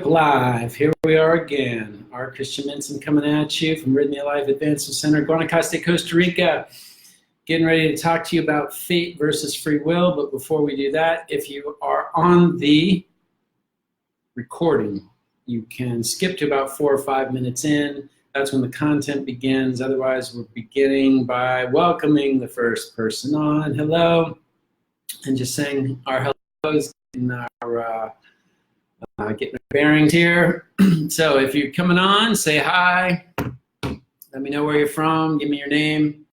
Live. Here we are again. Our Christian Minson coming at you from Rythmia Life Advancement Center, Guanacaste, Costa Rica. Getting ready to talk to you about fate versus free will. But before we do that, if you are on the recording, you can skip to about 4 or 5 minutes in. That's when the content begins. Otherwise, we're beginning by welcoming the first person on. Hello. And just saying our hellos in our getting our bearings here. So if you're coming on, say hi. Let me know where you're from. Give me your name.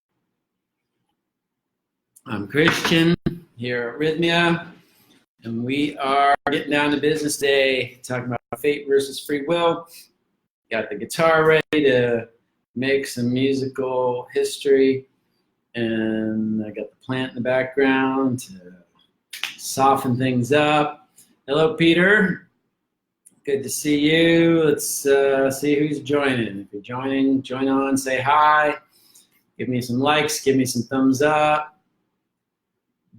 I'm Christian here at Rythmia, and we are getting down to business today, talking about fate versus free will. Got the guitar ready to make some musical history, and I got the plant in the background to soften things up. Hello, Peter. Good to see you. Let's see who's joining. If you're joining, join on, say hi. Give me some likes, give me some thumbs up.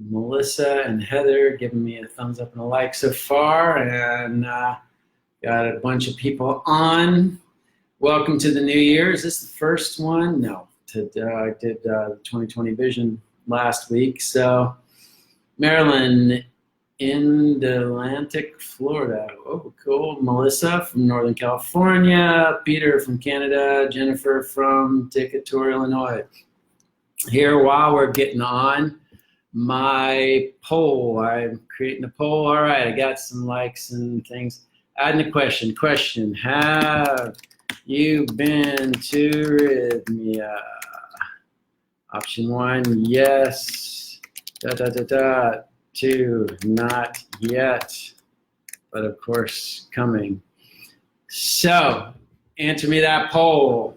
Melissa and Heather giving me a thumbs up and a like so far. And got a bunch of people on. Welcome to the new year. Is this the first one? No. I did the 2020 Vision last week. So Maryland, in the Atlantic, Florida. Oh, cool. Melissa from Northern California, Peter from Canada, Jennifer from Decatur, Illinois. Here, while we're getting on my poll, I'm creating a poll. All right, I got some likes and things. Adding a question. Question, have you been to Rythmia? Option 1, yes. 2, not yet, but of course coming. So answer me that poll.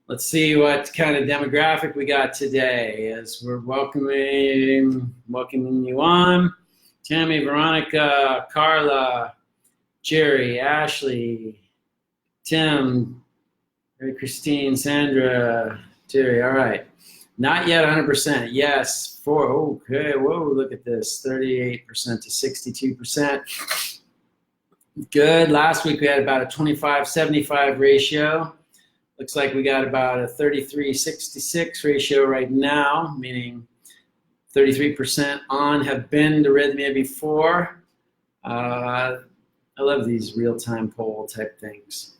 Let's see what kind of demographic we got today as we're welcoming you on. Tammy, Veronica, Carla, Jerry, Ashley, Tim, Christine, Sandra, Jerry. All right. Not yet 100%. Yes. 4. Okay. Whoa, look at this. 38% to 62%. Good. Last week we had about a 25-75 ratio. Looks like we got about a 33-66 ratio right now, meaning 33% on have been to Rythmia before. I love these real-time poll type things.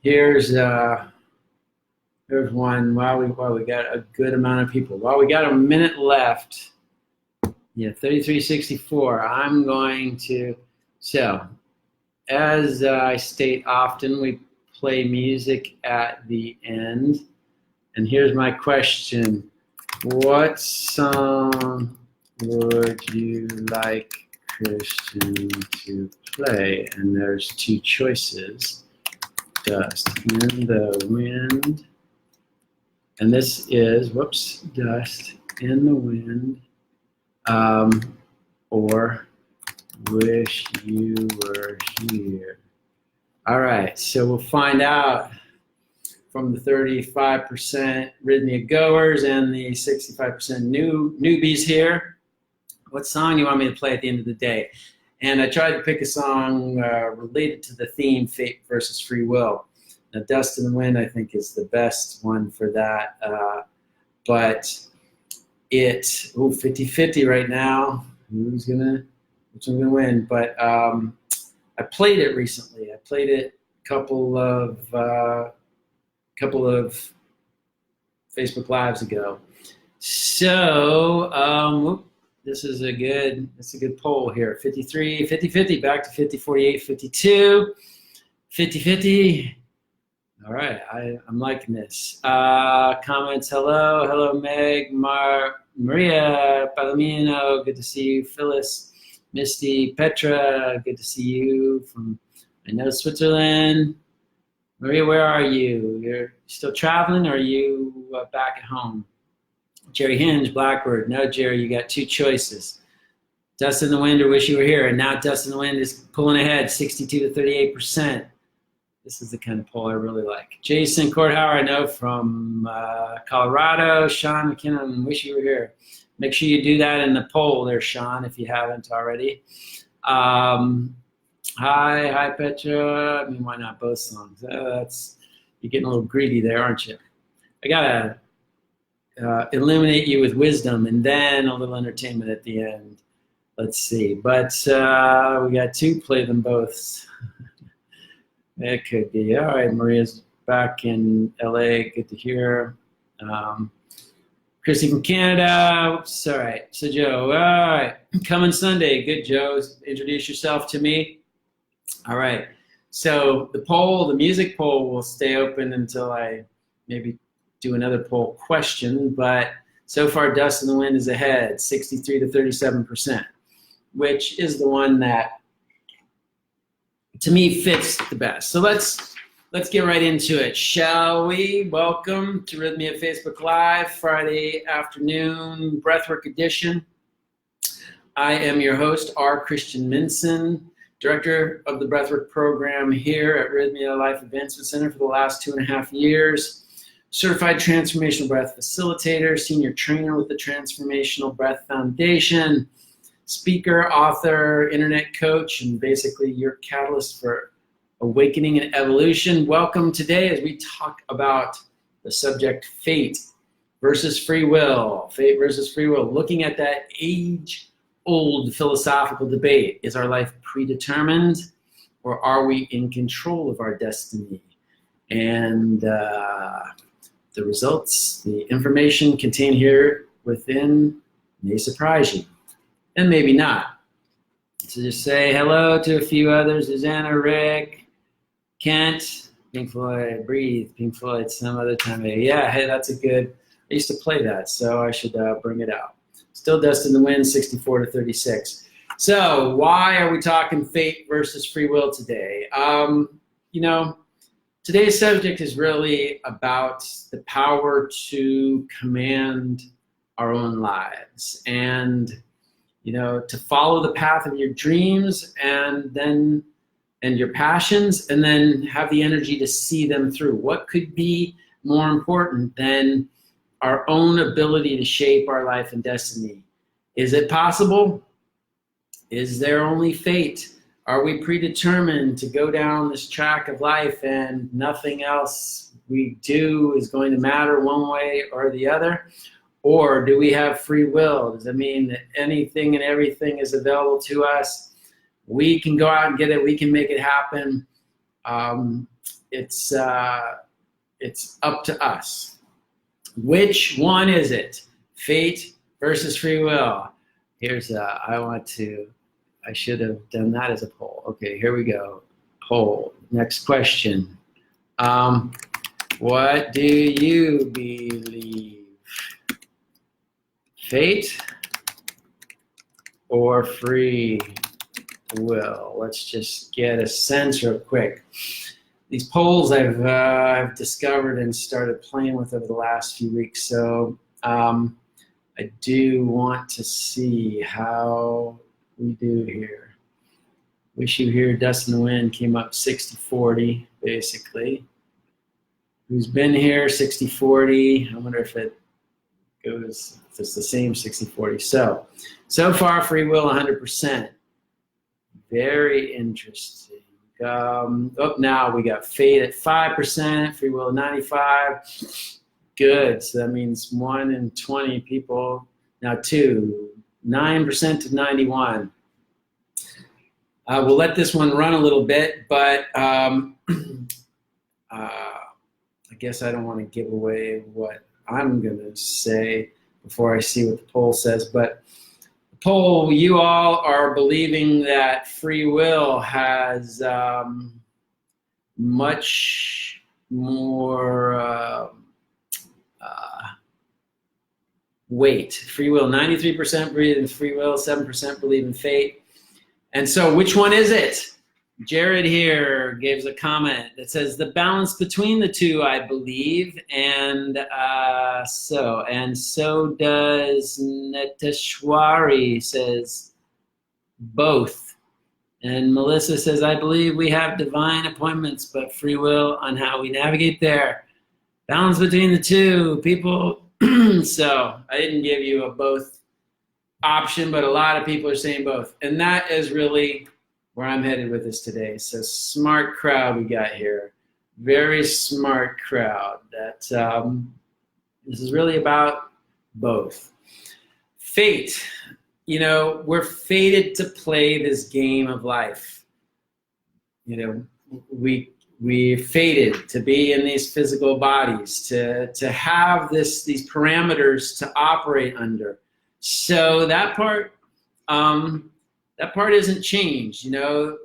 Here's one. Wow, we got a good amount of people. Well, we got a minute left. Yeah, 33-64. I'm going to, so as I state often, we play music at the end. And here's my question. What song would you like Christian to play? And there's 2 choices. Dust in the Wind. And this is, whoops, Dust in the Wind, or Wish You Were Here. All right, so we'll find out from the 35% Rythmia goers and the 65% newbies here, what song you want me to play at the end of the day. And I tried to pick a song related to the theme, fate versus free will. Now, Dust in the Wind, I think, is the best one for that. But it, 50-50 right now. Which one's gonna win? But I played it recently. I played it a couple of Facebook Lives ago. So this is a good poll here. 53, 50-50, back to 50, 48, 52, 50-50. All right, I'm liking this. Comments, hello Meg, Maria, Palomino, good to see you. Phyllis, Misty, Petra, good to see you from, I know, Switzerland. Maria, where are you? You're still traveling, or are you back at home? Jerry Hinge, Blackbird. No, Jerry, you got 2 choices. Dust in the Wind or Wish You Were Here. And now Dust in the Wind is pulling ahead, 62 to 38%. This is the kind of poll I really like. Jason Courthauer, I know, from Colorado. Sean McKinnon, Wish You Were Here. Make sure you do that in the poll there, Sean, if you haven't already. Hi, Petra. I mean, why not both songs? You're getting a little greedy there, aren't you? I gotta illuminate you with wisdom and then a little entertainment at the end. Let's see. But we got two, play them both. It could be. All right, Maria's back in LA. Good to hear. Christy from Canada. Oops, all right. So, Joe, all right. Coming Sunday. Good, Joe. Introduce yourself to me. All right. So, the music poll will stay open until I maybe do another poll question. But so far, Dust in the Wind is ahead, 63 to 37%, which is the one that, to me, fits the best. So let's get right into it, shall we? Welcome to Rythmia Facebook Live, Friday afternoon, Breathwork edition. I am your host, R. Christian Minson, Director of the Breathwork program here at Rythmia Life Advancement Center for the last 2.5 years. Certified Transformational Breath Facilitator, Senior Trainer with the Transformational Breath Foundation, speaker, author, internet coach, and basically your catalyst for awakening and evolution. Welcome today as we talk about the subject fate versus free will. Fate versus free will. Looking at that age-old philosophical debate. Is our life predetermined or are we in control of our destiny? And the results, the information contained here within may surprise you. And maybe not. So just say hello to a few others. Susanna, Rick, Kent, Pink Floyd, Breathe, Pink Floyd, some other time. Yeah, hey, that's a good, I used to play that, so I should bring it out. Still Dust in the Wind, 64 to 36. So why are we talking fate versus free will today? Today's subject is really about the power to command our own lives and to follow the path of your dreams and your passions, and then have the energy to see them through. What could be more important than our own ability to shape our life and destiny? Is it possible? Is there only fate? Are we predetermined to go down this track of life and nothing else we do is going to matter one way or the other? Or do we have free will? Does it mean that anything and everything is available to us? We can go out and get it. We can make it happen. It's up to us. Which one is it? Fate versus free will. I should have done that as a poll. Okay, here we go. Poll. Next question. What do you believe? Fate or free will? Let's just get a sense real quick. These polls I've discovered and started playing with over the last few weeks. So I do want to see how we do here. Wish You Here, Dust in the Wind came up 60-40, basically. Who's been here, 60-40. I wonder if it goes, if it's the same 60-40. So far, free will 100%. Very interesting. Now we got fate at 5%, free will 95%. Good. So that means 1 in 20 people. Now 9% to 91. We'll let this one run a little bit, but I guess I don't want to give away what I'm going to say before I see what the poll says. But the poll, you all are believing that free will has much more weight. Free will, 93% believe in free will, 7% believe in fate. And so which one is it? Jared here gives a comment that says the balance between the two, I believe, and so does Neteshwari, says both. And Melissa says, I believe we have divine appointments, but free will on how we navigate there. Balance between the two, people. So I didn't give you a both option, but a lot of people are saying both. And that is really where I'm headed with this today. So smart crowd we got here. Very smart crowd. That this is really about both. Fate. You know, we're fated to play this game of life. You know, we're fated to be in these physical bodies, to have these parameters to operate under. So that part isn't changed. You know,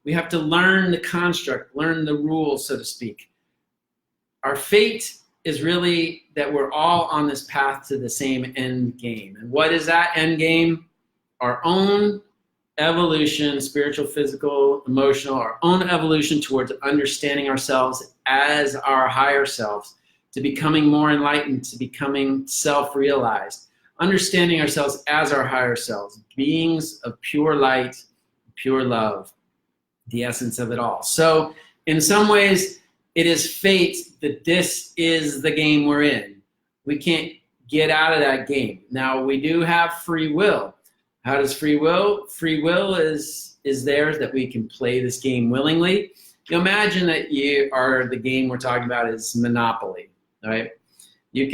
we have to learn the construct, learn the rules, so to speak. Our fate is really that we're all on this path to the same end game. And what is that end game? Our own evolution, spiritual, physical, emotional, our own evolution towards understanding ourselves as our higher selves, to becoming more enlightened, to becoming self-realized, understanding ourselves as our higher selves, beings of pure light, pure love, the essence of it all. So in some ways, it is fate that this is the game we're in. We can't get out of that game. Now, we do have free will. How does free will? Free will is there that we can play this game willingly. You imagine that the game we're talking about is Monopoly, right? You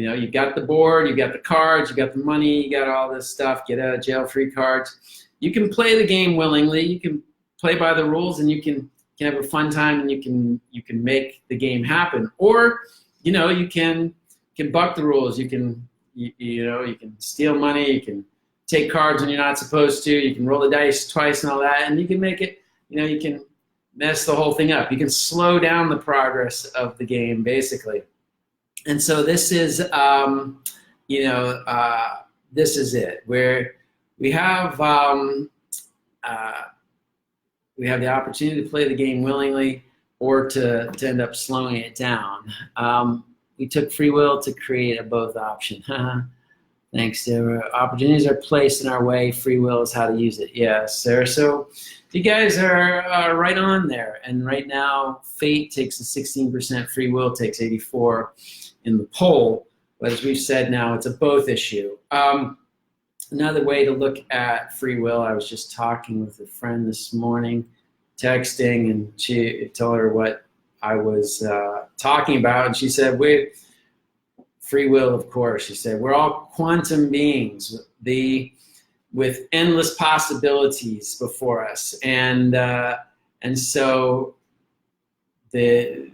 know, you've got the board, you've got the cards, you've got the money, you got all this stuff, get out of jail free cards. You can play the game willingly, you can play by the rules, and you can have a fun time, and you can make the game happen. Or, you know, you can buck the rules. You can steal money, you can take cards when you're not supposed to, you can roll the dice twice and all that, and you can make it, you know, you can mess the whole thing up. You can slow down the progress of the game, basically. And so this is, this is it, where we have the opportunity to play the game willingly, or to end up slowing it down. We took free will to create a both option. Thanks. Opportunities are placed in our way. Free will is how to use it. Yes, sir. So you guys are right on there. And right now, fate takes the 16%, free will takes 84% in the poll. But as we've said now, it's a both issue. Another way to look at free will, I was just talking with a friend this morning, texting, and she told her what I was talking about, and she said, free will, of course. She said, we're all quantum beings with endless possibilities before us, and so there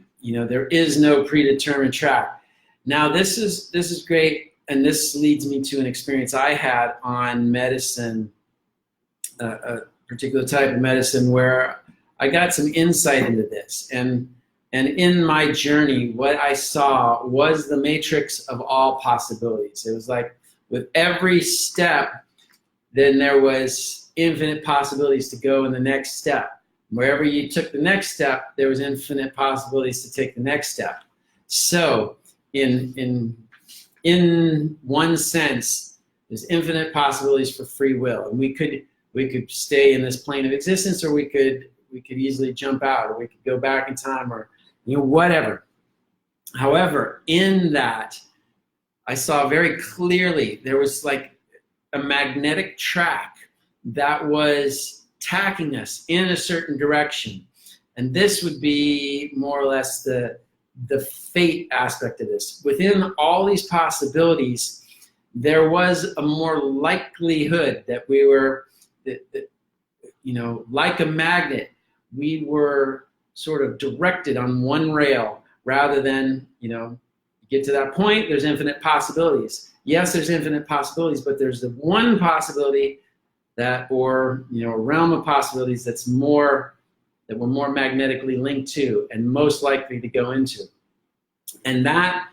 is no predetermined track. Now this is great, and this leads me to an experience I had on medicine, a particular type of medicine, where I got some insight into this, and in my journey, what I saw was the matrix of all possibilities. It was like with every step, then there was infinite possibilities to go in the next step. Wherever you took the next step, there was infinite possibilities to take the next step. So in one sense, there's infinite possibilities for free will. And we could stay in this plane of existence, or we could easily jump out, or we could go back in time, or whatever. However, in that, I saw very clearly there was like a magnetic track that was tacking us in a certain direction. And this would be more or less the fate aspect of this. Within all these possibilities, there was a more likelihood that we were, like a magnet, we were sort of directed on one rail, rather than, get to that point, there's infinite possibilities. Yes, there's infinite possibilities, but there's the one possibility or a realm of possibilities that we're more magnetically linked to and most likely to go into. And that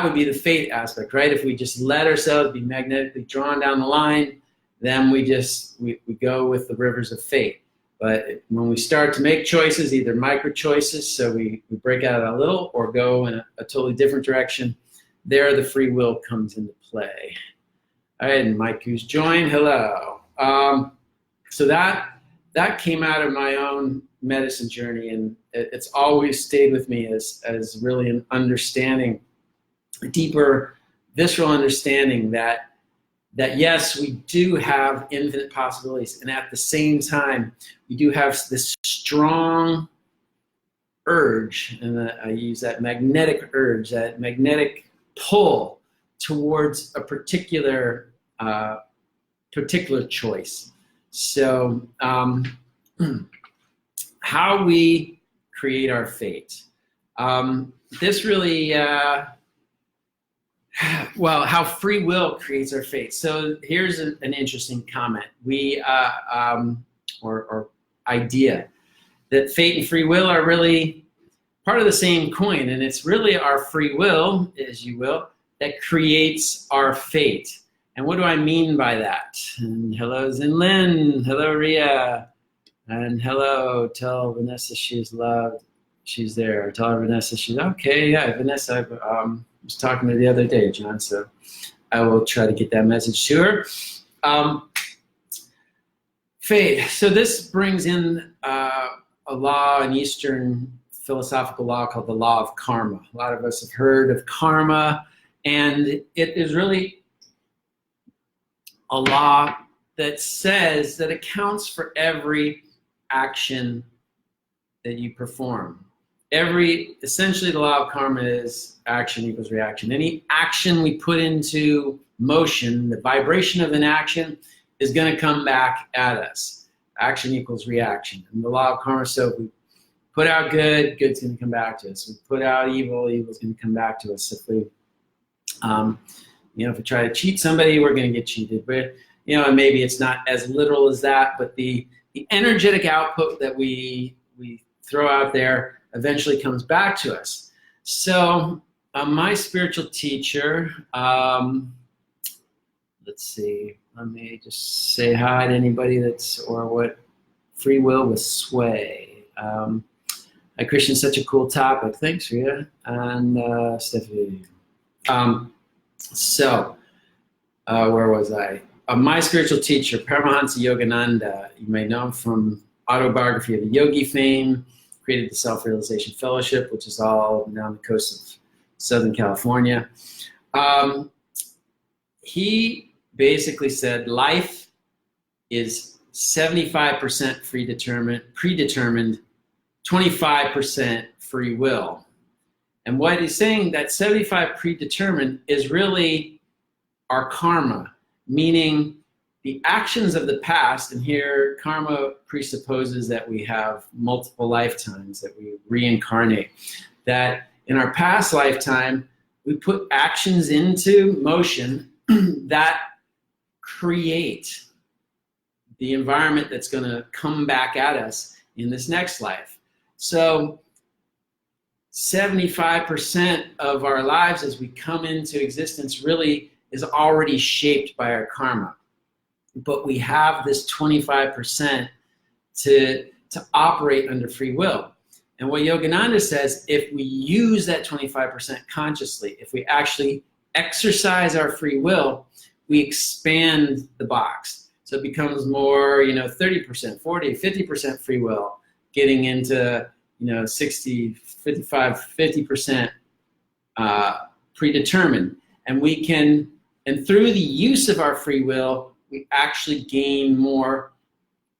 would be the fate aspect, right? If we just let ourselves be magnetically drawn down the line, then we go with the rivers of fate. But when we start to make choices, either micro choices, so we break out a little, or go in a totally different direction, there the free will comes into play. All right, and Mike, who's joined, hello. So that came out of my own medicine journey, and it's always stayed with me as really an understanding, a deeper, visceral understanding that that yes, we do have infinite possibilities, and at the same time, we do have this strong urge, and I use that magnetic urge, that magnetic pull towards a particular choice. So how we create our fate. This really, well, how free will creates our fate. So here's an interesting comment. Or idea that fate and free will are really part of the same coin, and it's really our free will, as you will, that creates our fate. And what do I mean by that? And hello, Zinlin. Hello, Ria. And hello, tell Vanessa she's loved. She's there. Tell her Vanessa she's okay. Yeah, Vanessa, I was talking to her the other day, John, so I will try to get that message to her. Fate. So this brings in a law, an Eastern philosophical law called the law of karma. A lot of us have heard of karma, and it is really a law that says that accounts for every action that you perform. Essentially the law of karma is action equals reaction. Any action we put into motion, the vibration of an action is going to come back at us. Action equals reaction. And the law of karma, so if we put out good, good's going to come back to us. If we put out evil, evil's going to come back to us. If we, if we try to cheat somebody, we're going to get cheated. But, and maybe it's not as literal as that, but the energetic output that we throw out there eventually comes back to us. So my spiritual teacher, let's see, let me just say hi to anybody or what free will with sway. Hi, Christian, such a cool topic. Thanks, Rita. And Stephanie. Where was I? My spiritual teacher, Paramahansa Yogananda, you may know him from Autobiography of a Yogi fame, created the Self-Realization Fellowship, which is all down the coast of Southern California. He basically said life is 75% predetermined, 25% free will. And what he's saying, that 75 predetermined is really our karma, meaning the actions of the past, and here karma presupposes that we have multiple lifetimes, that we reincarnate, that in our past lifetime, we put actions into motion that create the environment that's going to come back at us in this next life. So 75% of our lives as we come into existence really is already shaped by our karma. But we have this 25% to operate under free will. And what Yogananda says, if we use that 25% consciously, if we actually exercise our free will, we expand the box. So it becomes more, 30%, 40, 50% free will, getting into, 60, 55, 50% predetermined. And through the use of our free will, we actually gain more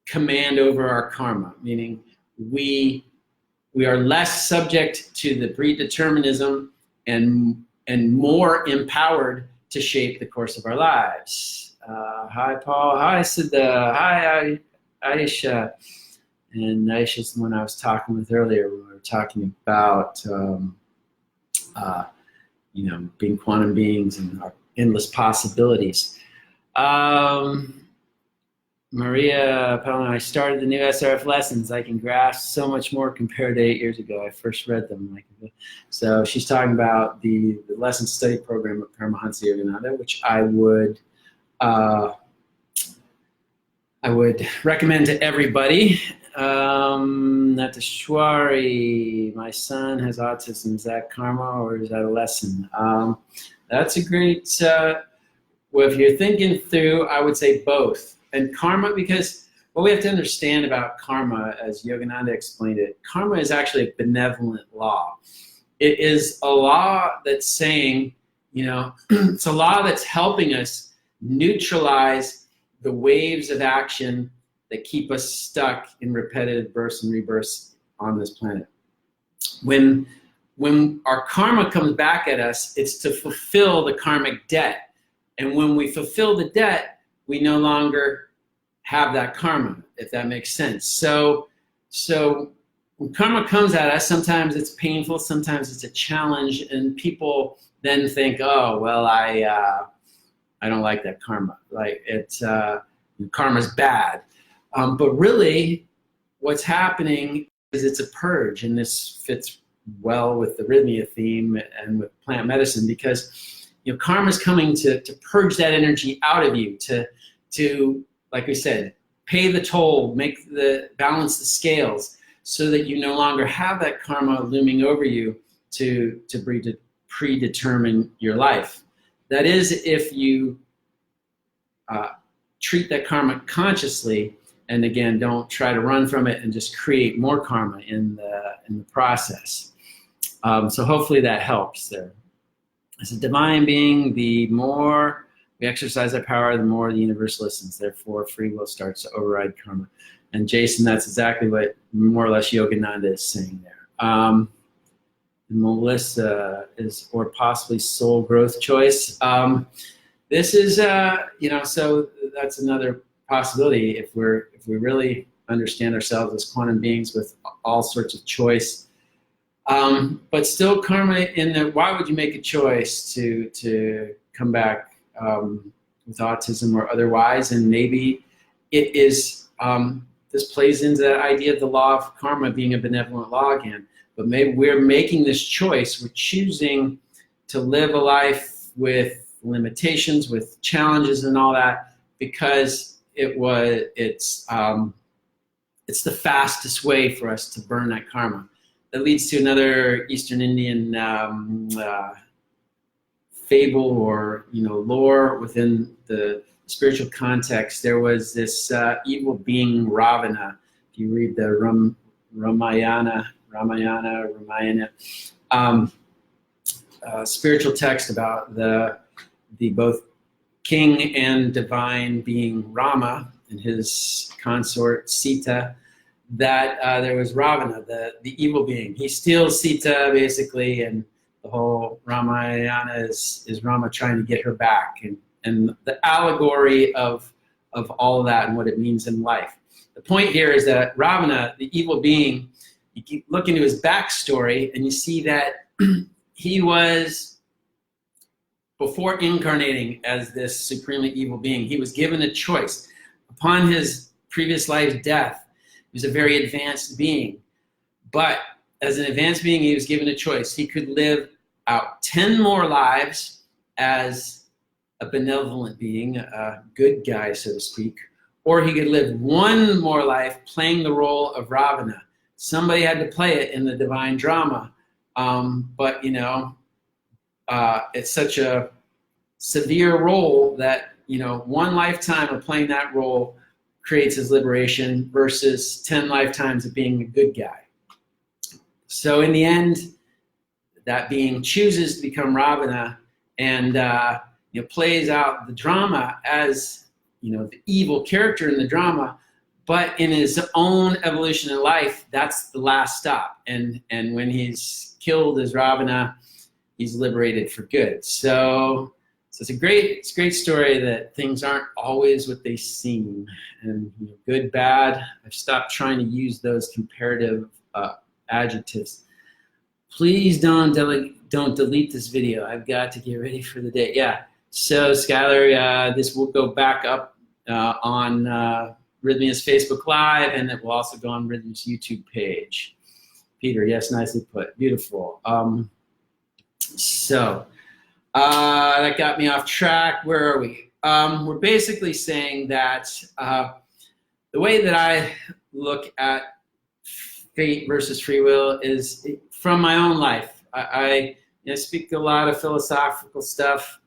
command over our karma, meaning we are less subject to the predeterminism and more empowered to shape the course of our lives. Hi, Paul. Hi, Siddha. Hi, Aisha. And Aisha's the one I was talking with earlier. We were talking about, being quantum beings and our endless possibilities. Maria Pelman, I started the new SRF lessons. I can grasp so much more compared to 8 years ago. I first read them. So she's talking about the lesson study program of Paramahansa Yogananda, which I would recommend to everybody. Natashwari, my son has autism. Is that karma or is that a lesson? That's a great, well, if you're thinking through, I would say both. And karma, because what we have to understand about karma, as Yogananda explained it, karma is actually a benevolent law. It is a law that's saying, it's a law that's helping us neutralize the waves of action that keep us stuck in repetitive births and rebirths on this planet. When our karma comes back at us, it's to fulfill the karmic debt. And when we fulfill the debt, we no longer have that karma, if that makes sense. So when karma comes at us, sometimes it's painful, sometimes it's a challenge, and people then think, oh, well, I don't like that karma. Like karma's bad. But really, what's happening is it's a purge, and this fits well with the Rythmia theme and with plant medicine, because karma's coming to purge that energy out of you, to like we said, pay the toll, balance the scales, so that you no longer have that karma looming over you to predetermine your life. That is, if you treat that karma consciously, and again, don't try to run from it and just create more karma in the process. So hopefully that helps there. As a divine being, the more we exercise our power, the more the universe listens. Therefore, free will starts to override karma. And Jason, that's exactly what more or less Yogananda is saying there. Melissa is, or possibly soul growth choice. This is, so that's another possibility if we really understand ourselves as quantum beings with all sorts of choice. But still karma why would you make a choice to come back with autism or otherwise? And maybe it is, this plays into that idea of the law of karma being a benevolent law again. But maybe we're making this choice. We're choosing to live a life with limitations, with challenges and all that, because it's the fastest way for us to burn that karma. That leads to another Eastern Indian fable or lore within the spiritual context. There was this evil being Ravana. If you read the Ramayana, spiritual text about the both king and divine being Rama and his consort Sita, that there was Ravana, the evil being. He steals Sita basically, and the whole Ramayana is Rama trying to get her back, and the allegory of all of that and what it means in life. The point here is that Ravana, the evil being, you keep looking into his backstory and you see that he was, before incarnating as this supremely evil being, he was given a choice. Upon his previous life's death, he was a very advanced being. But as an advanced being, he was given a choice. He could live out 10 more lives as a benevolent being, a good guy, so to speak, or he could live one more life playing the role of Ravana. Somebody had to play it in the divine drama. But it's such a severe role that, one lifetime of playing that role creates his liberation versus 10 lifetimes of being a good guy. So in the end, that being chooses to become Ravana and plays out the drama as the evil character in the drama, but in his own evolution in life, that's the last stop. And when he's killed as Ravana, he's liberated for good. So it's a great story that things aren't always what they seem, and good, bad. I've stopped trying to use those comparative adjectives. Please don't delete this video. I've got to get ready for the day. Yeah. So Skylar, this will go back up on Rythmia's Facebook Live, and it will also go on Rythmia's YouTube page. Peter, yes, nicely put. Beautiful. So that got me off track. Where are we? We're basically saying that the way that I look at fate versus free will is from my own life. I speak a lot of philosophical stuff.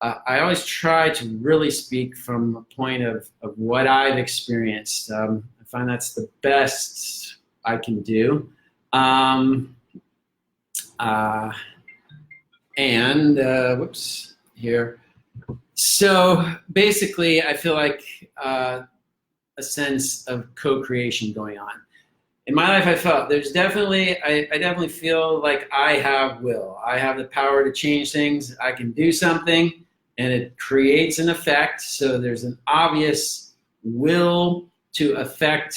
I always try to really speak from a point of what I've experienced. I find that's the best I can do. Whoops, here. So basically, I feel like a sense of co-creation going on. In my life, I felt there's definitely, I definitely feel like I have will. I have the power to change things. I can do something and it creates an effect. So there's an obvious will to affect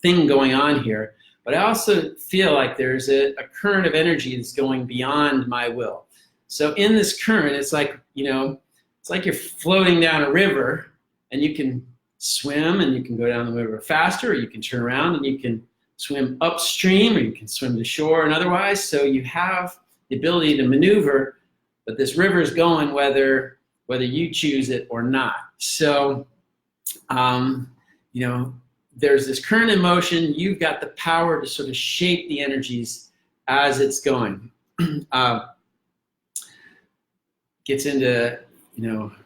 thing going on here. But I also feel like there's a current of energy that's going beyond my will. So in this current, it's like, it's like you're floating down a river and you can swim and you can go down the river faster, or you can turn around and you can swim upstream, or you can swim to shore and otherwise. So you have the ability to maneuver, but this river is going whether you choose it or not. So, there's this current in motion. You've got the power to sort of shape the energies as it's going. Gets into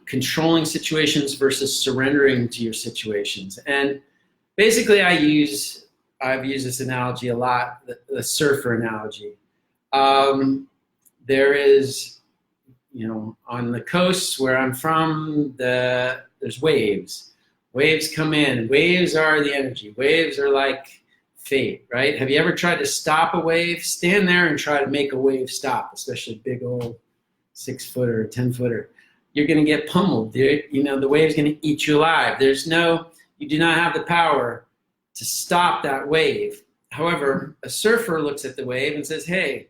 controlling situations versus surrendering to your situations. And basically I've used this analogy a lot, the surfer analogy. There is, on the coasts where I'm from, there's waves. Waves come in. Waves are the energy. Waves are like fate, right? Have you ever tried to stop a wave? Stand there and try to make a wave stop, especially big old 6-footer, 10-footer. You're going to get pummeled. The wave's going to eat you alive. You do not have the power to stop that wave. However, a surfer looks at the wave and says, hey,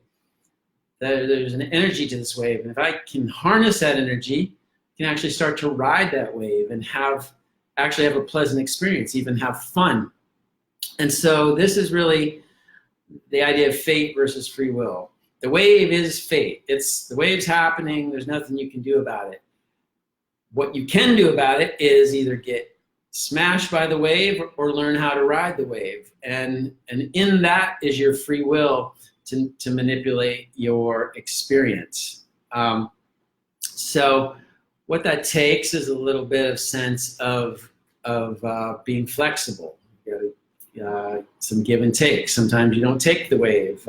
there's an energy to this wave. And if I can harness that energy, I can actually start to ride that wave and actually have a pleasant experience, even have fun. And so this is really the idea of fate versus free will. The wave is fate. The wave's happening. There's nothing you can do about it. What you can do about it is either get smashed by the wave or learn how to ride the wave. And in that is your free will to manipulate your experience. So what that takes is a little bit of sense of being flexible. Some give and take. Sometimes you don't take the wave.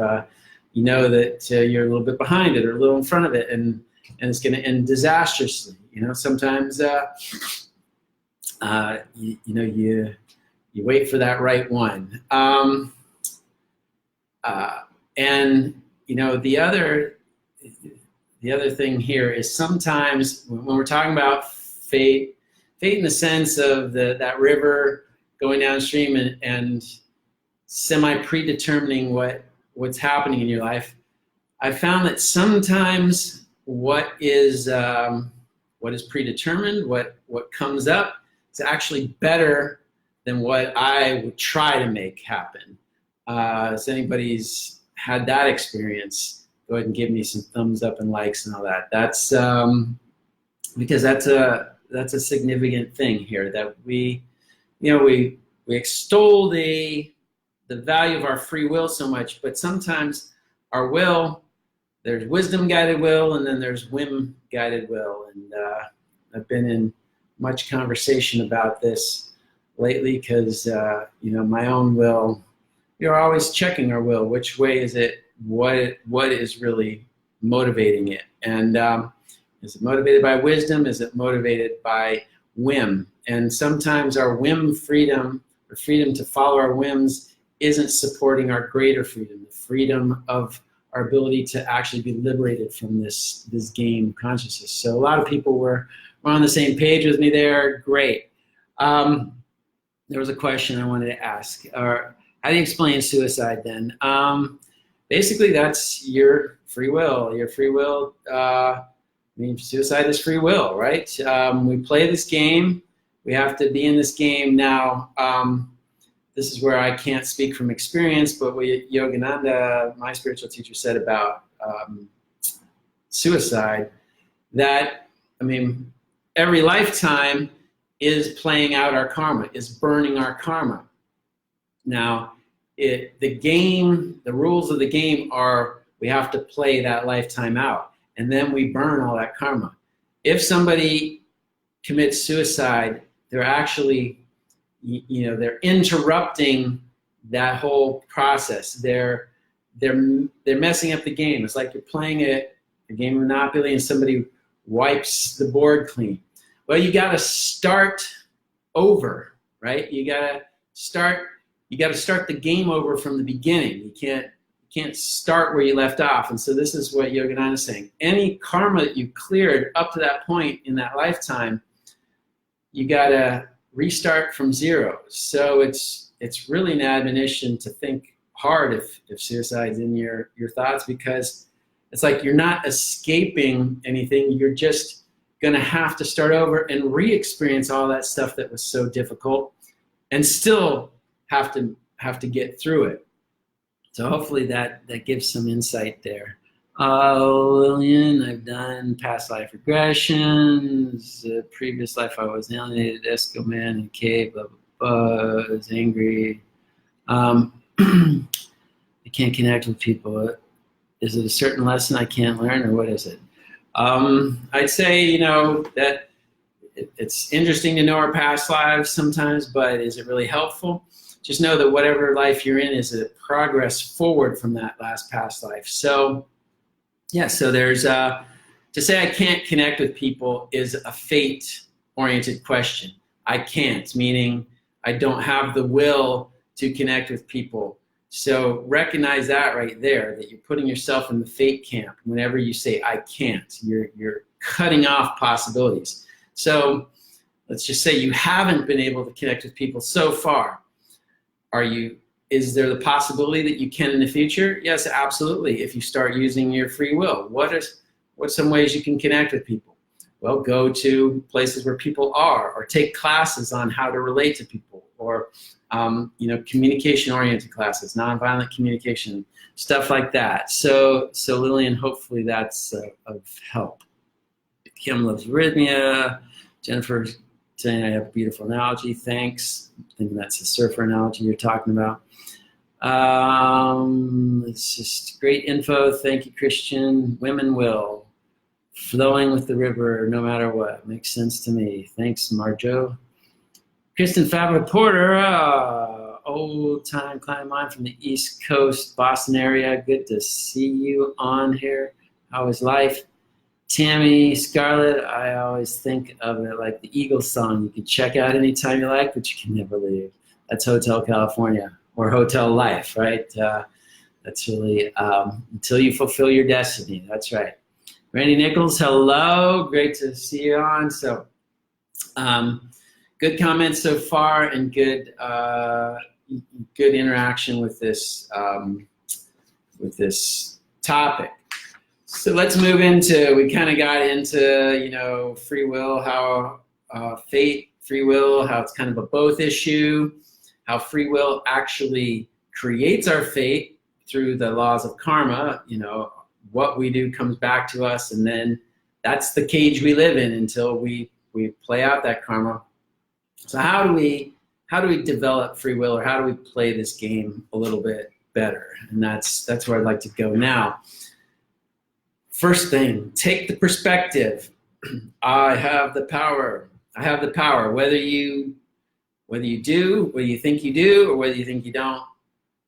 You know that you're a little bit behind it or a little in front of it, and it's going to end disastrously. Sometimes you wait for that right one. And the other thing here is sometimes when we're talking about fate in the sense of that river going downstream and semi-predetermining what's happening in your life, I found that sometimes what is predetermined, what comes up, is actually better than what I would try to make happen. If anybody's had that experience, go ahead and give me some thumbs up and likes and all that. That's because that's a significant thing here, that we extol the value of our free will so much, but sometimes our will, there's wisdom-guided will, and then there's whim-guided will. And I've been in much conversation about this lately because, my own will, you're always checking our will. Which way is it? What is really motivating it? And is it motivated by wisdom? Is it motivated by whim? And sometimes our whim freedom, or freedom to follow our whims, isn't supporting our greater freedom, the freedom of our ability to actually be liberated from this game of consciousness. So a lot of people were on the same page with me there. Great. There was a question I wanted to ask. How do you explain suicide then? Basically, that's your free will. Your free will, suicide is free will, right? We play this game. We have to be in this game now. This is where I can't speak from experience, but what Yogananda, my spiritual teacher, said about suicide, that, every lifetime is playing out our karma, is burning our karma. Now, the rules of the game are we have to play that lifetime out, and then we burn all that karma. If somebody commits suicide, they're actually, they're interrupting that whole process. They're messing up the game. It's like you're playing a game of Monopoly and somebody wipes the board clean. Well, you got to start over, right? You got to start the game over from the beginning. You can't start where you left off. And so this is what Yogananda is saying. Any karma that you cleared up to that point in that lifetime, you got to restart from zero. So it's really an admonition to think hard if suicide's in your thoughts, because it's like you're not escaping anything. You're just going to have to start over and re-experience all that stuff that was so difficult, and still have to get through it. So hopefully that gives some insight there. Lillian, I've done past life regressions. Previous life I was alienated, Eskimo man in a cave, blah, blah, blah. I was angry. I can't connect with people. Is it a certain lesson I can't learn, or what is it? I'd say, that it's interesting to know our past lives sometimes, but is it really helpful? Just know that whatever life you're in is a progress forward from that last past life. So, yeah, so there's, to say I can't connect with people is a fate-oriented question. I can't, meaning I don't have the will to connect with people. So recognize that right there, that you're putting yourself in the fate camp. Whenever you say I can't, you're cutting off possibilities. So let's just say you haven't been able to connect with people so far. Is there the possibility that you can in the future? Yes, absolutely. If you start using your free will, what's some ways you can connect with people? Well, go to places where people are, or take classes on how to relate to people, or communication-oriented classes, nonviolent communication, stuff like that. So Lillian, hopefully that's of help. Kim loves Rythmia. Jennifer saying I have a beautiful analogy. Thanks. I think that's the surfer analogy you're talking about. It's just great info. Thank you, Christian. Women will. Flowing with the river no matter what. Makes sense to me. Thanks, Marjo. Kristen Fabra Porter, old time client of mine from the East Coast, Boston area. Good to see you on here. How is life? Tammy, Scarlett, I always think of it like the Eagles song. You can check out anytime you like, but you can never leave. That's Hotel California, or Hotel Life, right? That's really until you fulfill your destiny. That's right. Randy Nichols, hello. Great to see you on. So good comments so far, and good interaction with this topic. So let's move into, we kind of got into, free will, how fate, free will, how it's kind of a both issue, how free will actually creates our fate through the laws of karma. What we do comes back to us, and then that's the cage we live in until we play out that karma. So how do we develop free will, or how do we play this game a little bit better? And that's where I'd like to go now. First thing, take the perspective. I have the power. I have the power. Whether you do, whether you think you do, or whether you think you don't,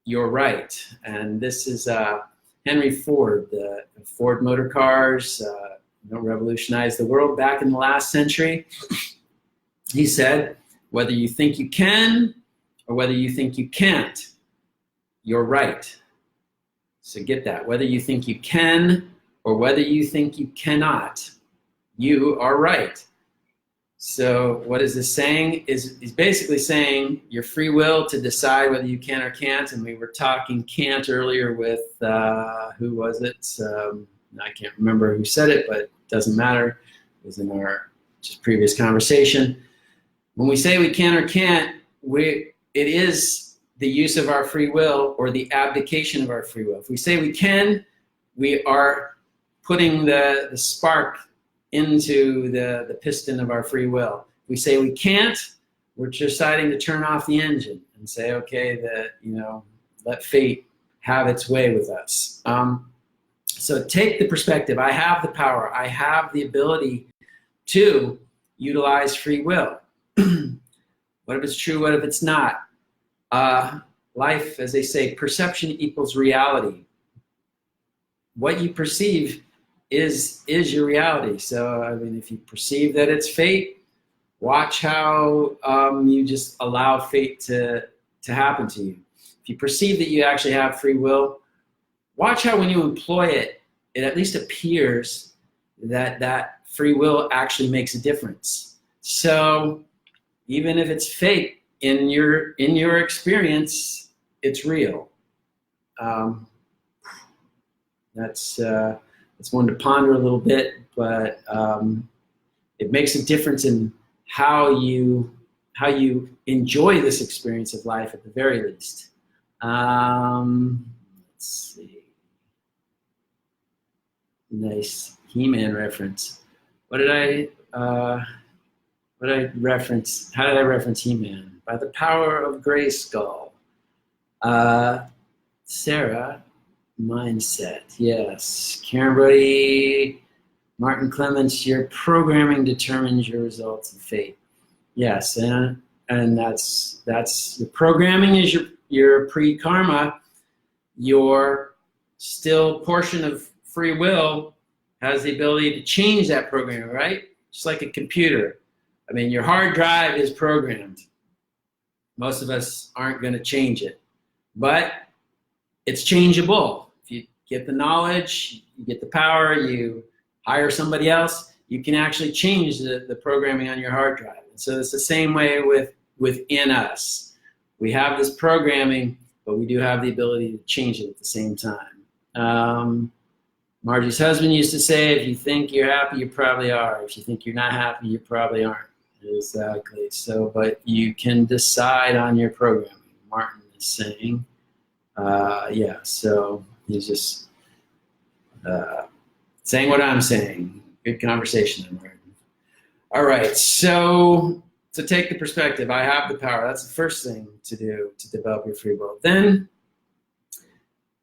you're right. And this is Henry Ford. The Ford Motor Cars revolutionized the world back in the last century. He said, whether you think you can or whether you think you can't, you're right. So get that. Whether you think you can or whether you think you cannot, you are right. So what is this saying? He's basically saying your free will to decide whether you can or can't. And we were talking can't earlier with, who was it? I can't remember who said it, but it doesn't matter. It was in our just previous conversation. When we say we can or can't, it is the use of our free will, or the abdication of our free will. If we say we can, we are putting the spark into the piston of our free will. If we say we can't, we're deciding to turn off the engine and say, okay, let fate have its way with us. So take the perspective. I have the power. I have the ability to utilize free will. What if it's true? What if it's not? Life, as they say, perception equals reality. What you perceive is your reality. So, I mean, if you perceive that it's fate, watch how you just allow fate to happen to you. If you perceive that you actually have free will, watch how when you employ it, it at least appears that that free will actually makes a difference. So even if it's fake in your experience, it's real. That's one to ponder a little bit, but it makes a difference in how you enjoy this experience of life at the very least. Let's see. Nice He-Man reference. What did I reference? How did I reference He-Man? By the power of Grayskull. Sarah, mindset. Yes. Karen Brody, Martin Clements, your programming determines your results of fate. Yes, and that's your programming is your pre-karma. Your still portion of free will has the ability to change that programming, right? Just like a computer. I mean, your hard drive is programmed. Most of us aren't going to change it, but it's changeable. If you get the knowledge, you get the power, you hire somebody else, you can actually change the programming on your hard drive. And so it's the same way within us. We have this programming, but we do have the ability to change it at the same time. Margie's husband used to say, if you think you're happy, you probably are. If you think you're not happy, you probably aren't. Exactly. So, but you can decide on your programming, Martin is saying. Yeah, so he's just saying what I'm saying. Good conversation, Martin. All right, so to take the perspective, I have the power. That's the first thing to do to develop your free will. Then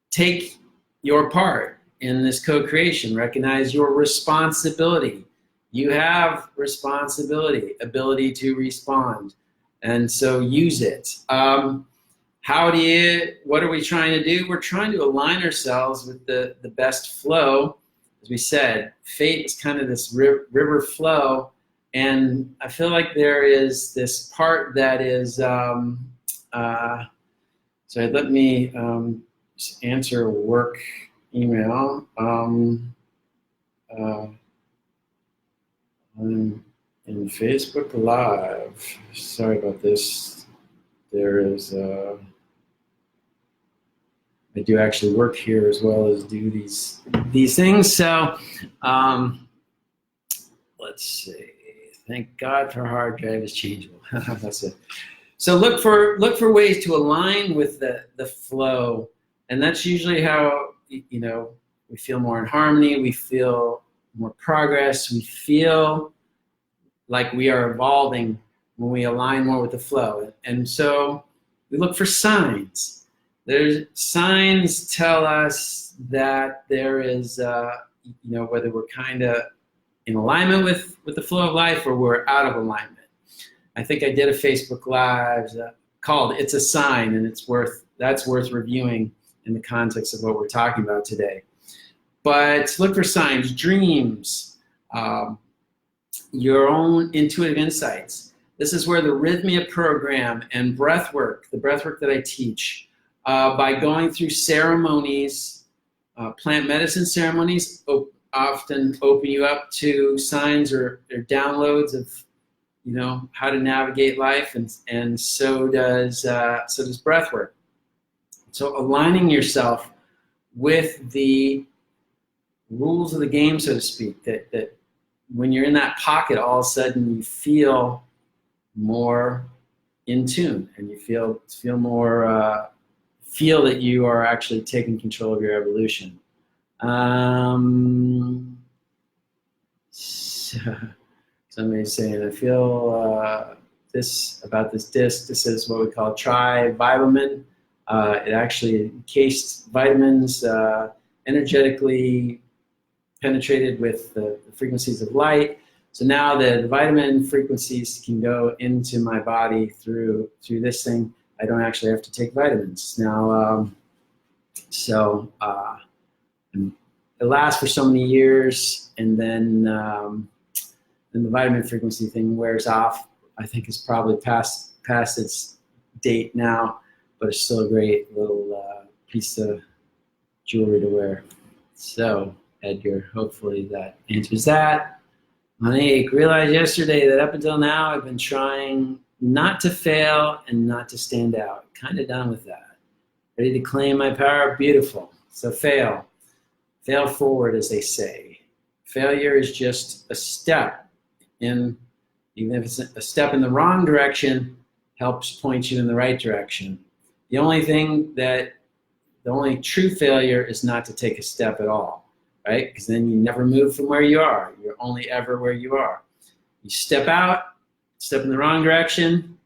take your part in this co-creation. Recognize your responsibility. You have responsibility, ability to respond, and so use it. What are we trying to do? We're trying to align ourselves with the best flow. As we said, fate is kind of this river flow, and I feel like there is this part that is, sorry, let me just answer a work email. I'm in Facebook Live. Sorry about this. There is, I do actually work here as well as do these things. So let's see. Thank God for hard drive is changeable. That's it. So look for ways to align with the flow, and that's usually how we feel more in harmony. We feel more progress. We feel like we are evolving when we align more with the flow. And so we look for signs. There's signs tell us that there is, whether we're kind of in alignment with the flow of life or we're out of alignment. I think I did a Facebook Live called "It's a Sign," and that's worth reviewing in the context of what we're talking about today. But look for signs, dreams, your own intuitive insights. This is where the Rythmia program and breath work, the breath work that I teach, by going through ceremonies, plant medicine ceremonies, often open you up to signs or downloads of, how to navigate life, and so does breath work. So aligning yourself with the rules of the game, so to speak, that when you're in that pocket, all of a sudden you feel more in tune, and you feel more feel that you are actually taking control of your evolution. Somebody's saying, I feel this about this disc. This is what we call trivitamin. It actually encased vitamins, energetically penetrated with the frequencies of light. So now the vitamin frequencies can go into my body through this thing. I don't actually have to take vitamins now. it lasts for so many years, and then the vitamin frequency thing wears off. I think it's probably past its date now, but it's still a great little piece of jewelry to wear. So, Edgar, hopefully that answers that. Monique, realized yesterday that up until now I've been trying not to fail and not to stand out. Kind of done with that. Ready to claim my power? Beautiful. So fail. Fail forward, as they say. Failure is just a step in, even if it's a step in the wrong direction, helps point you in the right direction. The only true failure is not to take a step at all, right? Because then you never move from where you are. You're only ever where you are. You step out, step in the wrong direction,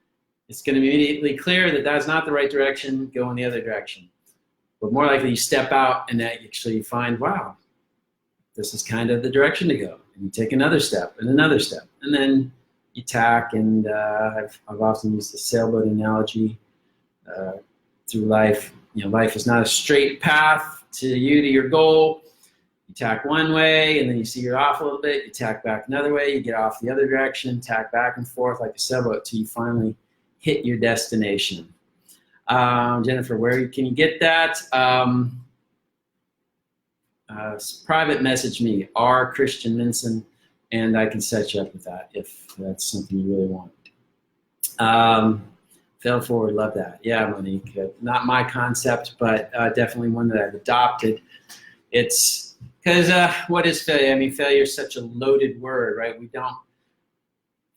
it's going to be immediately clear that that's not the right direction, go in the other direction. But more likely you step out and that actually you find, wow, this is kind of the direction to go. And you take another step and another step. And then you tack, and I've often used the sailboat analogy through life. Life is not a straight path to your goal. You tack one way, and then you see you're off a little bit. You tack back another way. You get off the other direction, tack back and forth like a sailboat till you finally hit your destination. Jennifer, where can you get that? Private message me, R. Christian Minson, and I can set you up with that if that's something you really want. Fail forward, love that. Yeah, Monique, not my concept, but definitely one that I've adopted. It's because what is failure? I mean, failure is such a loaded word, right?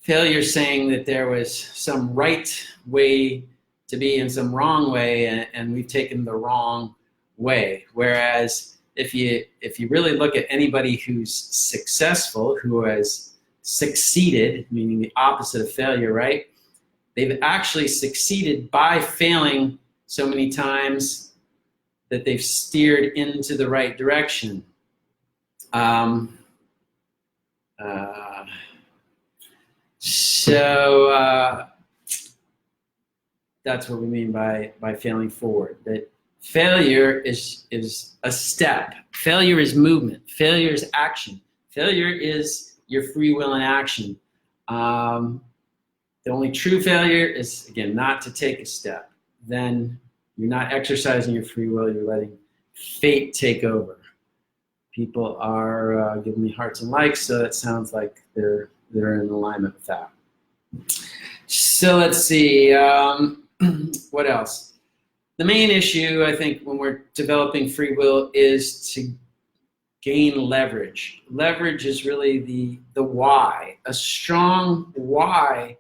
Failure is saying that there was some right way to be and some wrong way, and we've taken the wrong way. Whereas if you really look at anybody who's successful, who has succeeded, meaning the opposite of failure, right? They've actually succeeded by failing so many times that they've steered into the right direction. So that's what we mean by failing forward. That failure is a step. Failure is movement. Failure is action. Failure is your free will in action. The only true failure is, again, not to take a step. Then you're not exercising your free will. You're letting fate take over. People are giving me hearts and likes, so it sounds like they're in alignment with that. So let's see. What else? The main issue, I think, when we're developing free will is to gain leverage. Leverage is really the why. A strong why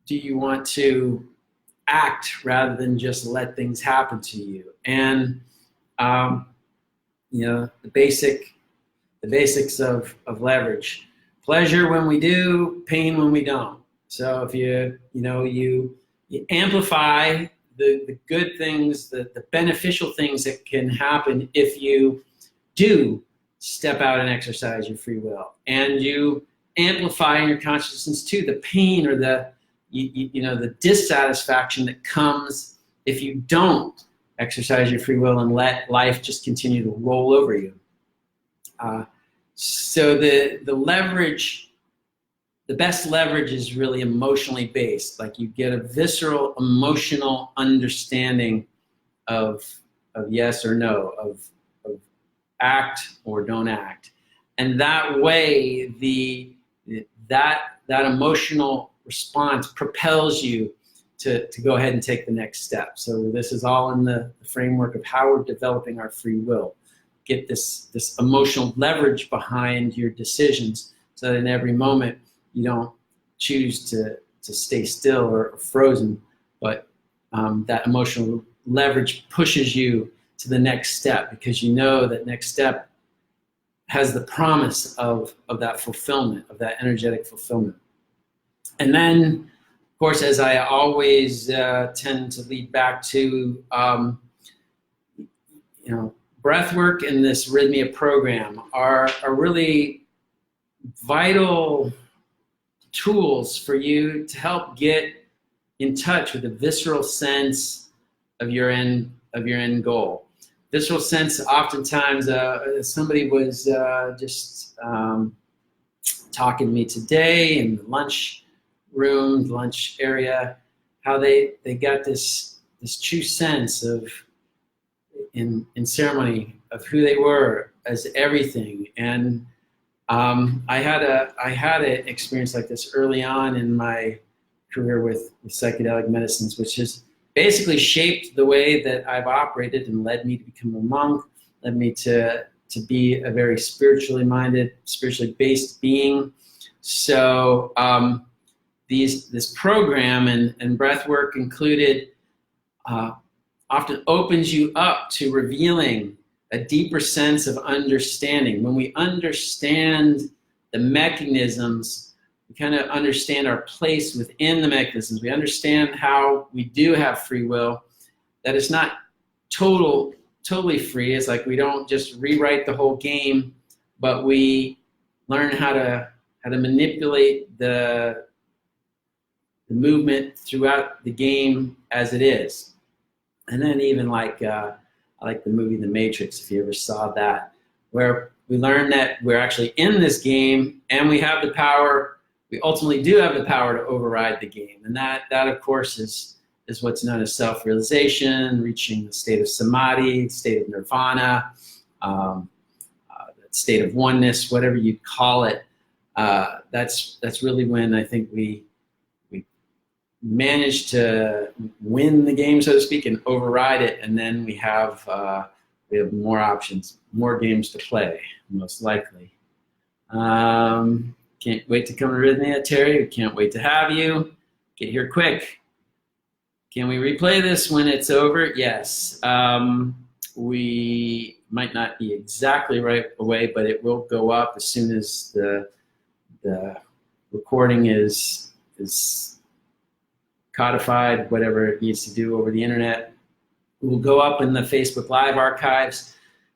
do you want to act rather than just let things happen to you. And the basics of leverage. Pleasure when we do, pain when we don't. So if you amplify the good things, the beneficial things that can happen if you do step out and exercise your free will, and you amplify in your consciousness too the pain or the dissatisfaction that comes if you don't exercise your free will and let life just continue to roll over you. So the leverage, the best leverage is really emotionally based. Like you get a visceral emotional understanding of yes or no, of act or don't act. And that way that emotional response propels you to go ahead and take the next step. So this is all in the framework of how we're developing our free will. Get this emotional leverage behind your decisions so that in every moment you don't choose to stay still or frozen, but that emotional leverage pushes you to the next step, because you know that next step has the promise of that fulfillment, of that energetic fulfillment. And then, of course, as I always tend to lead back to, breath work and this Rythmia program are really vital tools for you to help get in touch with the visceral sense of your end goal. visceral sense, oftentimes somebody was just talking to me today in the lunch area, how they got this true sense of in ceremony of who they were as everything. And I had an experience like this early on in my career with psychedelic medicines, which has basically shaped the way that I've operated and led me to become a monk, led me to be a very spiritually minded, spiritually based being. So this program and breath work included often opens you up to revealing a deeper sense of understanding. When we understand the mechanisms, we kind of understand our place within the mechanisms. We understand how we do have free will, that it's not totally free. It's like we don't just rewrite the whole game, but we learn how to manipulate the movement throughout the game as it is. And then even like I like the movie The Matrix, if you ever saw that, where we learn that we're actually in this game and we have the power. We ultimately do have the power to override the game, and that of course is what's known as self-realization, reaching the state of samadhi, state of nirvana, state of oneness, whatever you call it. That's really when I think we manage to win the game, so to speak, and override it, and then we have more options, more games to play, most likely. Can't wait to come to Rythmia, Terry. We can't wait to have you. Get here quick. Can we replay this when it's over? Yes. We might not be exactly right away, but it will go up as soon as the recording is codified, whatever it needs to do over the internet. It will go up in the Facebook Live archives.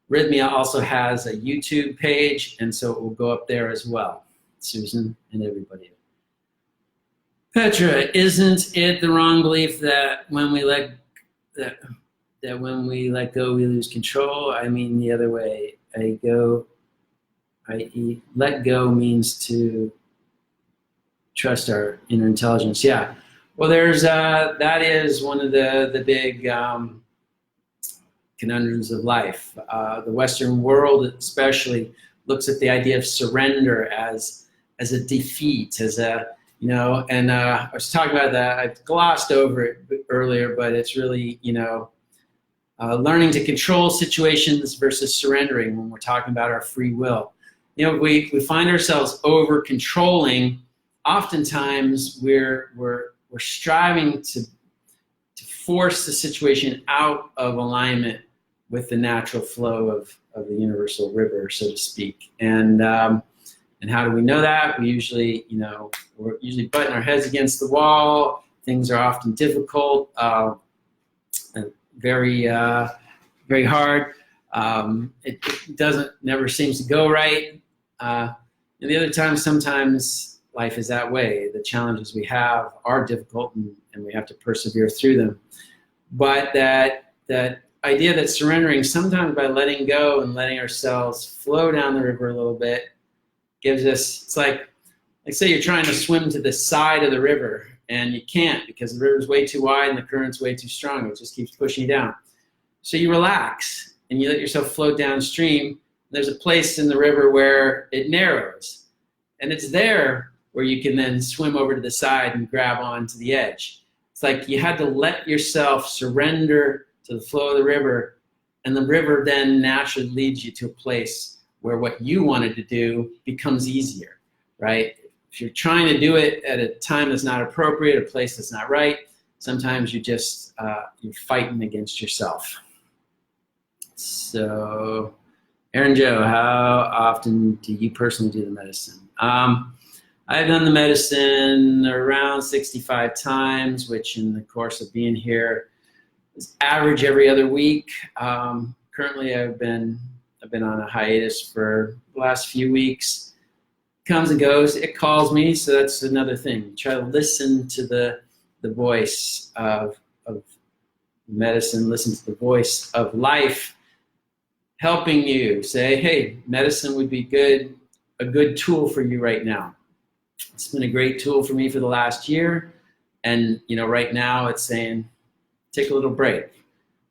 Rythmia also has a YouTube page, and so it will go up there as well. Susan and everybody. Petra, isn't it the wrong belief that when we let go, we lose control? I mean, the other way. I.e., let go means to trust our inner intelligence. Yeah. Well, that is one of the big conundrums of life. The Western world, especially, looks at the idea of surrender as a defeat, and I was talking about that. I glossed over it earlier, but it's really, learning to control situations versus surrendering when we're talking about our free will. We find ourselves over controlling. Oftentimes we're striving to force the situation out of alignment with the natural flow of the universal river, so to speak. And how do we know that? We usually, we're usually butting our heads against the wall. Things are often difficult, very, very hard. It never seems to go right. And the other time, sometimes life is that way. The challenges we have are difficult, and we have to persevere through them. But that idea that surrendering, sometimes by letting go and letting ourselves flow down the river a little bit, gives us, it's like say you're trying to swim to the side of the river and you can't because the river's way too wide and the current's way too strong. It just keeps pushing you down. So you relax and you let yourself float downstream. There's a place in the river where it narrows, and it's there where you can then swim over to the side and grab onto the edge. It's like you had to let yourself surrender to the flow of the river, and the river then naturally leads you to a place where what you wanted to do becomes easier, right? If you're trying to do it at a time that's not appropriate, a place that's not right, sometimes you just, you're fighting against yourself. So, Aaron Joe, how often do you personally do the medicine? I've done the medicine around 65 times, which in the course of being here is average every other week. Currently, I've been on a hiatus for the last few weeks. Comes and goes. It calls me, so that's another thing. Try to listen to the voice of medicine, listen to the voice of life, helping you. Say, hey, medicine would be a good tool for you right now. It's been a great tool for me for the last year. And, right now it's saying, take a little break.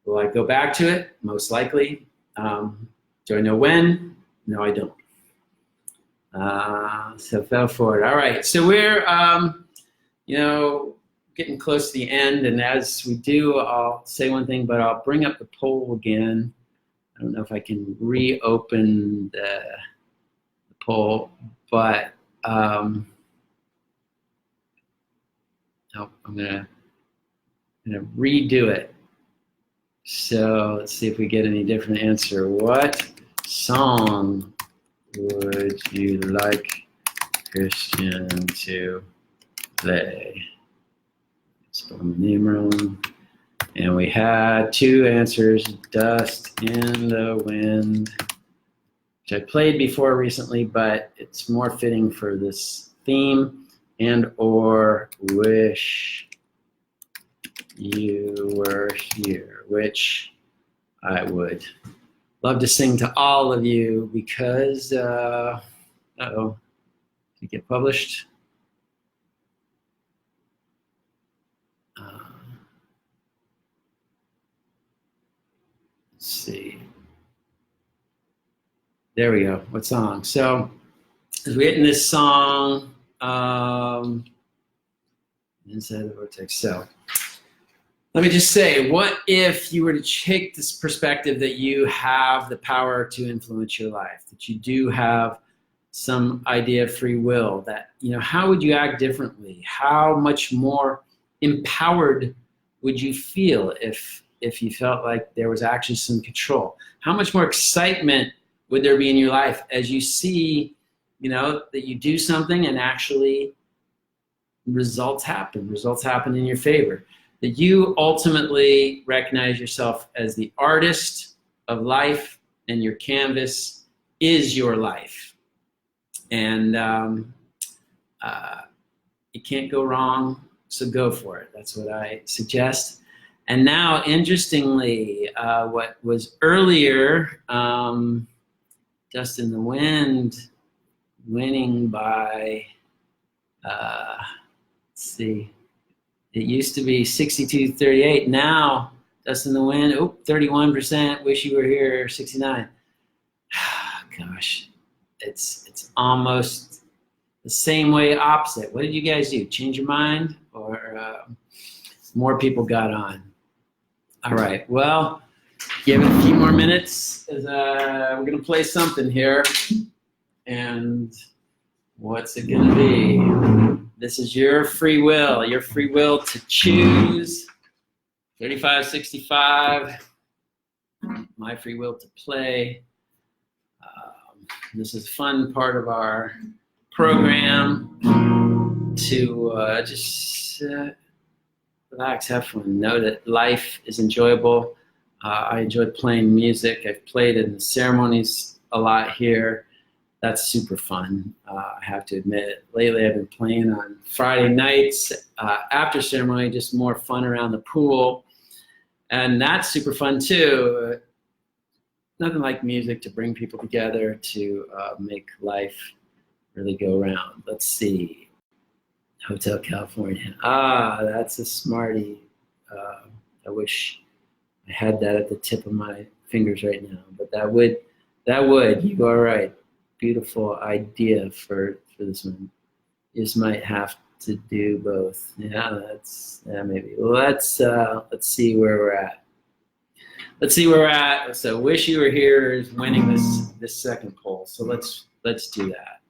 Will I go back to it? Most likely. Do I know when? No, I don't. So fell forward. All right. So we're, getting close to the end. And as we do, I'll say one thing, but I'll bring up the poll again. I don't know if I can reopen the poll, but no, I'm gonna redo it. So let's see if we get any different answer. What song would you like Christian to play? Spell my name wrong. And we had 2 answers, Dust in the Wind, which I played before recently, but it's more fitting for this theme, and or Wish You Were Here, which I would love to sing to all of you because, did it get published? Let's see. There we go. What song? So, as we're getting this song, Inside the Vortex. So, let me just say, what if you were to take this perspective that you have the power to influence your life, that you do have some idea of free will, that, how would you act differently? How much more empowered would you feel if you felt like there was actually some control? How much more excitement would there be in your life as you see, that you do something and actually results happen in your favor? That you ultimately recognize yourself as the artist of life, and your canvas is your life. And you can't go wrong, so go for it. That's what I suggest. And now, interestingly, what was earlier, Dust in the Wind, winning by, let's see, it used to be 62-38. Now, Dust in the Wind, 31%, Wish You Were Here, 69. Gosh, it's almost the same way opposite. What did you guys do? Change your mind? Or more people got on? All right, well, give it a few more minutes. As, we're going to play something here. And what's it going to be? This is your free will to choose. 3565, my free will to play. This is a fun part of our program to just relax, have fun, know that life is enjoyable. I enjoy playing music. I've played in the ceremonies a lot here. That's super fun, I have to admit. Lately I've been playing on Friday nights after ceremony, just more fun around the pool. And that's super fun too. Nothing like music to bring people together, to make life really go around. Let's see. Hotel California. That's a smarty. I wish I had that at the tip of my fingers right now, but that would, you are right. Beautiful idea for this one. You just might have to do both. Yeah, maybe. Let's see where we're at. So Wish You Were Here is winning this second poll. So let's do that.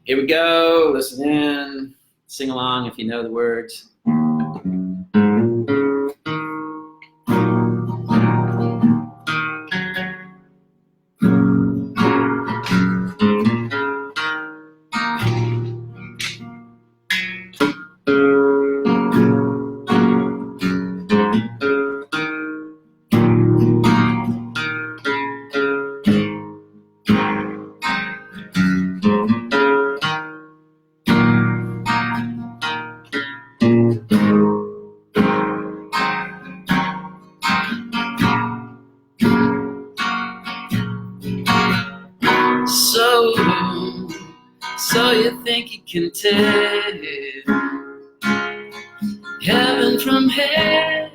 Here we go. Listen in. Sing along if you know the words. think you can tell heaven from hell,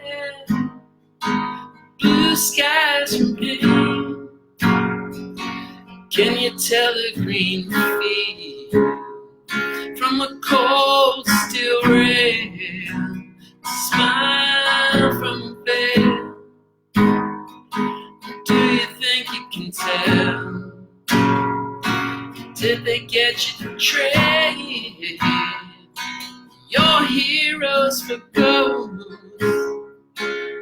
blue skies from pain? Can you tell a green field from a cold steel rail, smile from a veil? Do you think you can tell? Did they get you to trade your heroes for gold,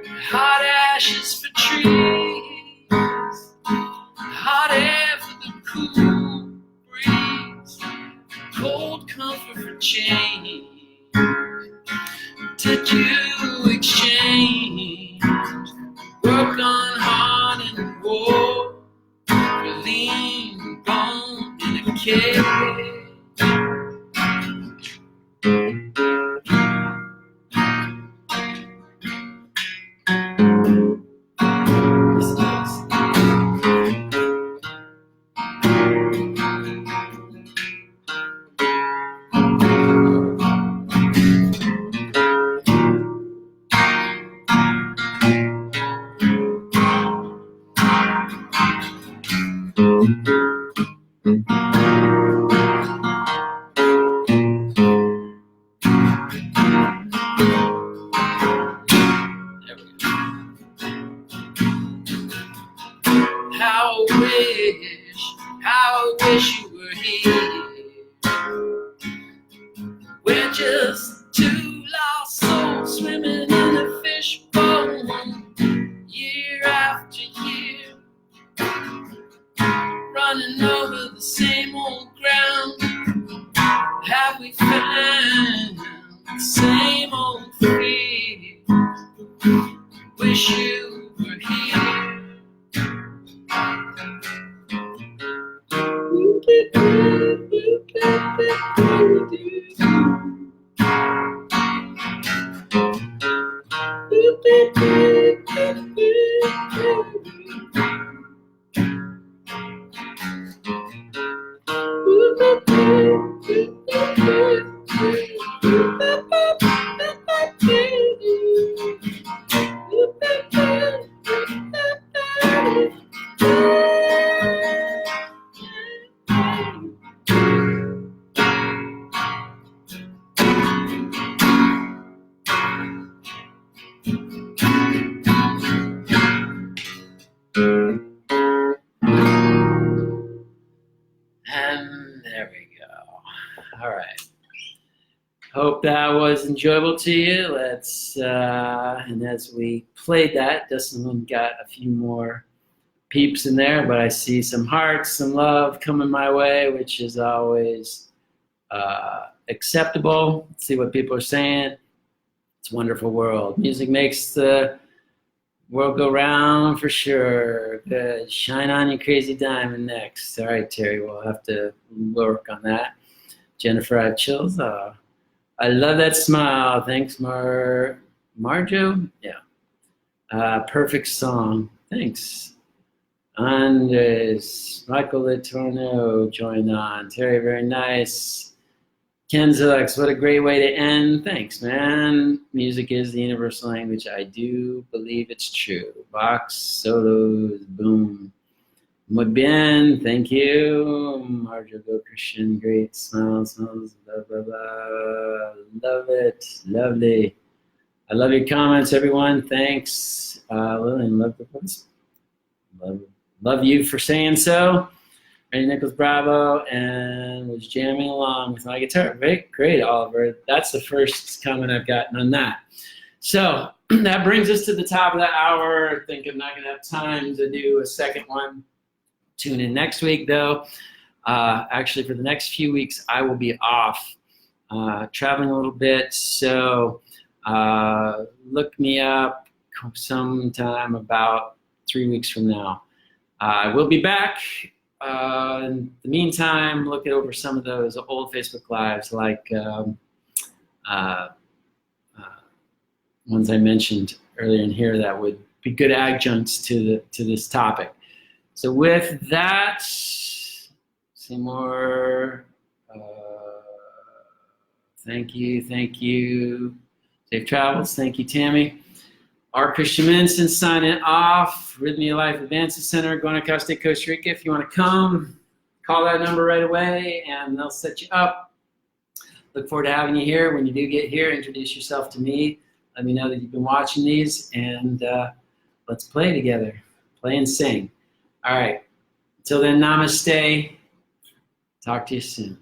hot ashes for trees, hot air for the cool breeze, cold comfort for change? Did you exchange work on heart and war for lean bone in a cage? How I wish you were here. We're just two lost souls swimming in a fishbowl, year after year, running over the same old ground. Have we found the same old fear? Wish you were here. And there we go. All right. Hope that was enjoyable to you. Let's, and as we played that, Dustin got a few more peeps in there, but I see some hearts, some love coming my way, which is always acceptable. Let's see what people are saying. It's a wonderful world. Music makes the world go round for sure. Good. Shine on, you crazy diamond next. All right, Terry, we'll have to work on that. Jennifer, I have chills. I love that smile. Thanks, Marjo. Yeah. Perfect song. Thanks. Andres, Michael Letourneau joined on. Terry, very nice. Ken Zilix, what a great way to end. Thanks, man. Music is the universal language. I do believe it's true. Box, solos, boom. Muy bien, thank you. Marjo Go Christian, great smiles, blah, blah, blah. Love it, lovely. I love your comments, everyone. Thanks. Lillian, love the post. Love you for saying so. Randy Nichols, bravo, and was jamming along with my guitar. Great, Oliver. That's the first comment I've gotten on that. So that brings us to the top of the hour. I think I'm not going to have time to do a second one. Tune in next week, though. Actually, for the next few weeks, I will be off, traveling a little bit. So look me up sometime about 3 weeks from now. I will be back. In the meantime, look over some of those old Facebook Lives, like ones I mentioned earlier in here that would be good adjuncts to this topic. So with that, see more Thank you, thank you. Safe travels. Thank you, Tammy. Our Christian Minson signing off. Rythmia Life Advancement Center, Guanacaste, Costa Rica. If you want to come, call that number right away and they'll set you up. Look forward to having you here. When you do get here, introduce yourself to me. Let me know that you've been watching these, and let's play together. Play and sing. All right. Until then, namaste. Talk to you soon.